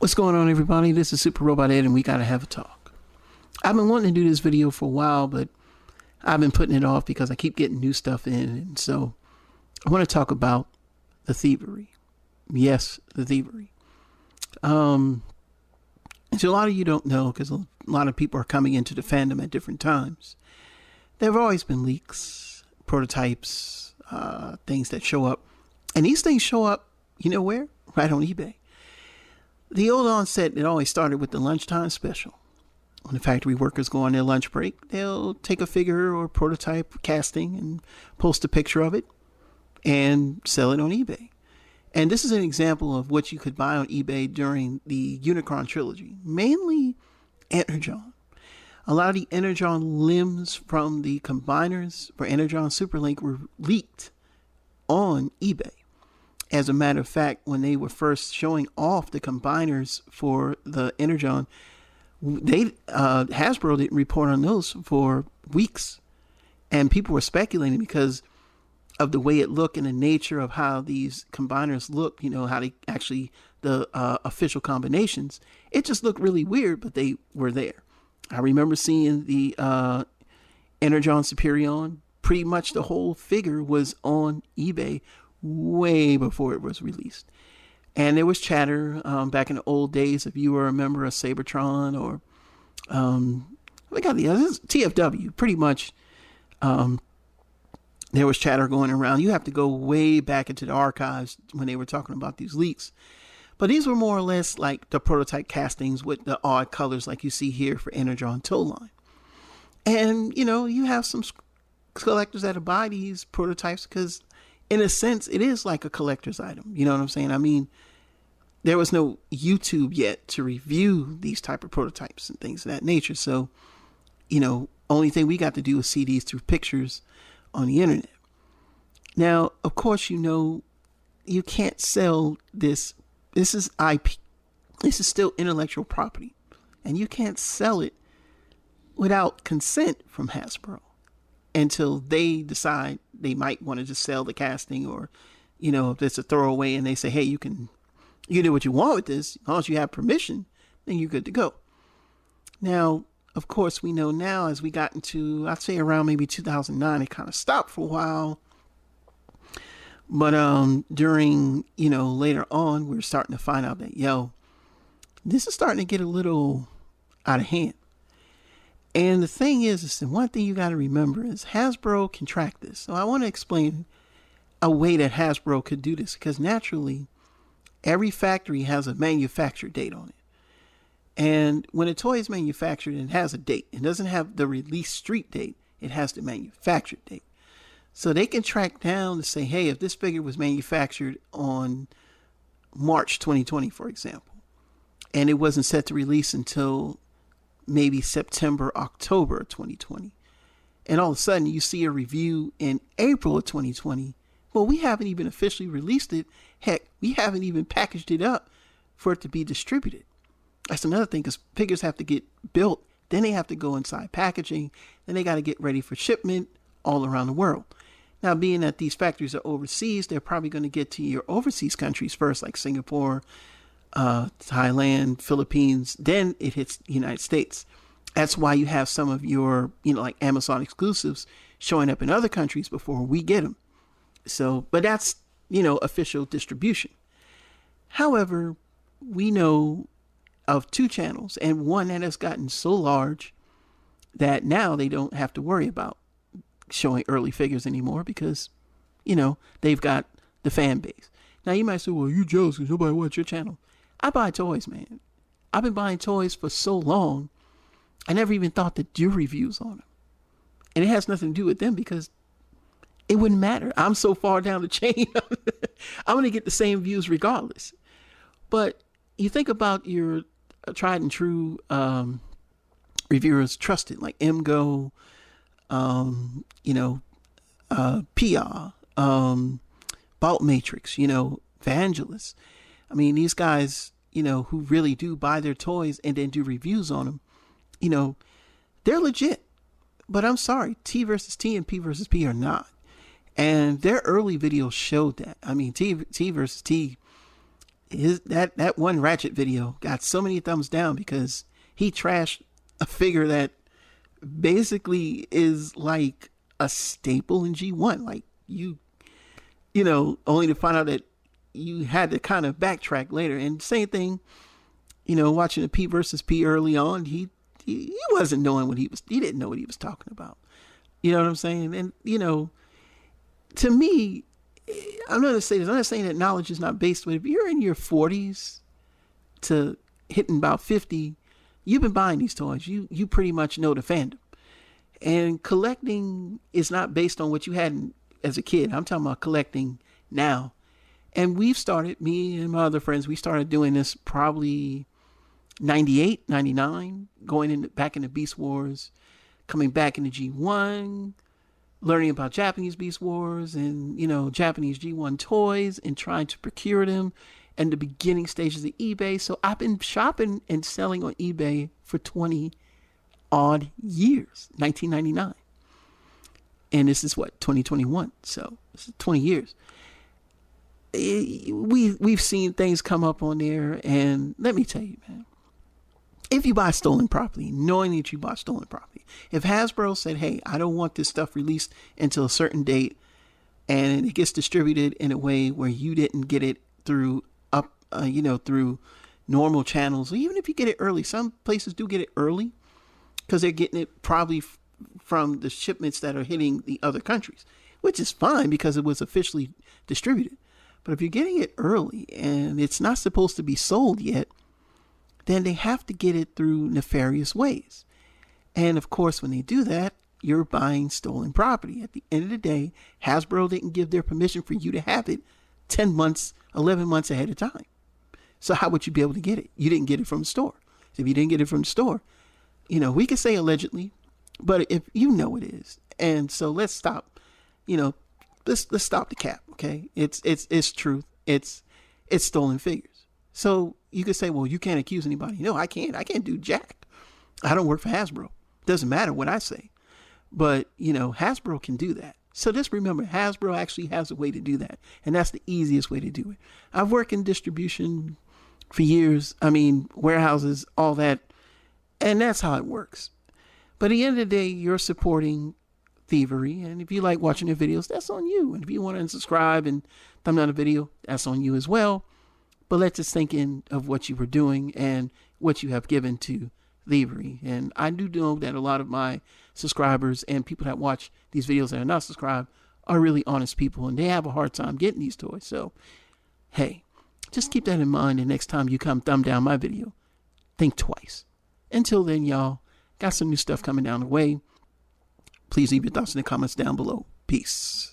What's going on, everybody? This is Super Robot Ed, and we gotta have a talk. I've been wanting to do this video for a while, but I've been putting it off because I keep getting new stuff in, and so I want to talk about the Thievery. Yes, the Thievery. So a lot of you don't know, because a lot of people are coming into the fandom at different times. There have always been leaks, prototypes, things that show up, and these things show up, you know where? Right on eBay. The old onset, it always started with the lunchtime special. When the factory workers go on their lunch break, they'll take a figure or prototype casting and post a picture of it and sell it on eBay. And this is an example of what you could buy on eBay during the Unicron trilogy, mainly Energon. A lot of the Energon limbs from the combiners for Energon Superlink were leaked on eBay. As a matter of fact, when they were first showing off the combiners for the Energon, Hasbro didn't report on those for weeks, and people were speculating because of the way it looked and the nature of how these combiners look. You know, how they actually the official combinations. It just looked really weird, but they were there. I remember seeing the Energon Superion. Pretty much the whole figure was on eBay way before it was released. And there was chatter back in the old days, if you were a member of Sabertron or we got the others, TFW, pretty much there was chatter going around. You have to go way back into the archives when they were talking about these leaks. But these were more or less like the prototype castings with the odd colors like you see here for Energon Tow Line. And, you know, you have some collectors that buy these prototypes because in a sense, it is like a collector's item. You know what I'm saying? I mean, there was no YouTube yet to review these type of prototypes and things of that nature. So, you know, only thing we got to do is see these through pictures on the internet. Now, of course, you know, you can't sell this. This is IP. This is still intellectual property. And you can't sell it without consent from Hasbro until they decide they might want to just sell the casting, or, you know, if it's a throwaway and they say, hey, you can do what you want with this, as long as you have permission, then you're good to go. Now, of course, we know now as we got into, I'd say around maybe 2009, it kind of stopped for a while. But during, you know, later on, we're starting to find out that, this is starting to get a little out of hand. And the thing is the one thing you got to remember is Hasbro can track this. So I want to explain a way that Hasbro could do this, because naturally every factory has a manufacture date on it. And when a toy is manufactured, it has a date. It doesn't have the release street date. It has the manufactured date. So they can track down to say, hey, if this figure was manufactured on March 2020, for example, and it wasn't set to release until maybe September, October of 2020. And all of a sudden you see a review in April of 2020. Well, we haven't even officially released it. Heck, we haven't even packaged it up for it to be distributed. That's another thing, because figures have to get built. Then they have to go inside packaging. Then they got to get ready for shipment all around the world. Now, being that these factories are overseas, they're probably going to get to your overseas countries first, like Singapore, Thailand, Philippines, then it hits the United States. That's why you have some of your, you know, like Amazon exclusives showing up in other countries before we get them. So, but that's, you know, official distribution. However, we know of two channels, and one that has gotten so large that now they don't have to worry about showing early figures anymore because, you know, they've got the fan base. Now you might say, well, you jealous because nobody watch your channel. I buy toys, man. I've been buying toys for so long, I never even thought to do reviews on them. And it has nothing to do with them because it wouldn't matter. I'm so far down the chain. I'm going to get the same views regardless. But you think about your tried and true reviewers trusted, like MGO, PR, Bout Matrix, you know, Vangelis. I mean, these guys, you know, who really do buy their toys and then do reviews on them, you know, they're legit. But I'm sorry, T versus T and P versus P are not. And their early videos showed that. I mean, T versus T that one Ratchet video got so many thumbs down because he trashed a figure that basically is like a staple in G1. Like only to find out that you had to kind of backtrack later. And same thing, watching the P versus P early on, he wasn't knowing he didn't know what he was talking about. You know what I'm saying? And, to me, I'm going to say this. I'm not saying that knowledge is not based, but if you're in your 40s to hitting about 50, you've been buying these toys. You pretty much know the fandom. And collecting is not based on what you had as a kid. I'm talking about collecting now. And we've started, me and my other friends, we started doing this probably 98, 99, back into Beast Wars, coming back into G1, learning about Japanese Beast Wars and, Japanese G1 toys and trying to procure them and the beginning stages of eBay. So I've been shopping and selling on eBay for 20 odd years, 1999. And this is 2021. So this is 20 years. We've seen things come up on there, and let me tell you, man, if you buy stolen property, knowing that you bought stolen property, if Hasbro said, hey, I don't want this stuff released until a certain date, and it gets distributed in a way where you didn't get it through through normal channels, or even if you get it early, some places do get it early because they're getting it probably from the shipments that are hitting the other countries, which is fine because it was officially distributed. But if you're getting it early and it's not supposed to be sold yet, then they have to get it through nefarious ways. And of course, when they do that, you're buying stolen property. At the end of the day, Hasbro didn't give their permission for you to have it 10 months, 11 months ahead of time. So how would you be able to get it? You didn't get it from the store. If you didn't get it from the store, we could say allegedly, but if it is. And so let's stop, let's stop the cap. Okay. It's truth. It's stolen figures. So you could say, well, you can't accuse anybody. No, I can't. I can't do jack. I don't work for Hasbro. Doesn't matter what I say. But, Hasbro can do that. So just remember, Hasbro actually has a way to do that. And that's the easiest way to do it. I've worked in distribution for years. Warehouses, all that. And that's how it works. But at the end of the day, you're supporting Thievery. And if you like watching their videos, that's on you. And if you want to unsubscribe and thumb down the video, that's on you as well. But let's just think of what you were doing and what you have given to Thievery. And I do know that a lot of my subscribers and people that watch these videos that are not subscribed are really honest people, and they have a hard time getting these toys. So, hey, just keep that in mind. And next time you come thumb down my video, think twice. Until then, y'all, got some new stuff coming down the way. Please leave your thoughts in the comments down below. Peace.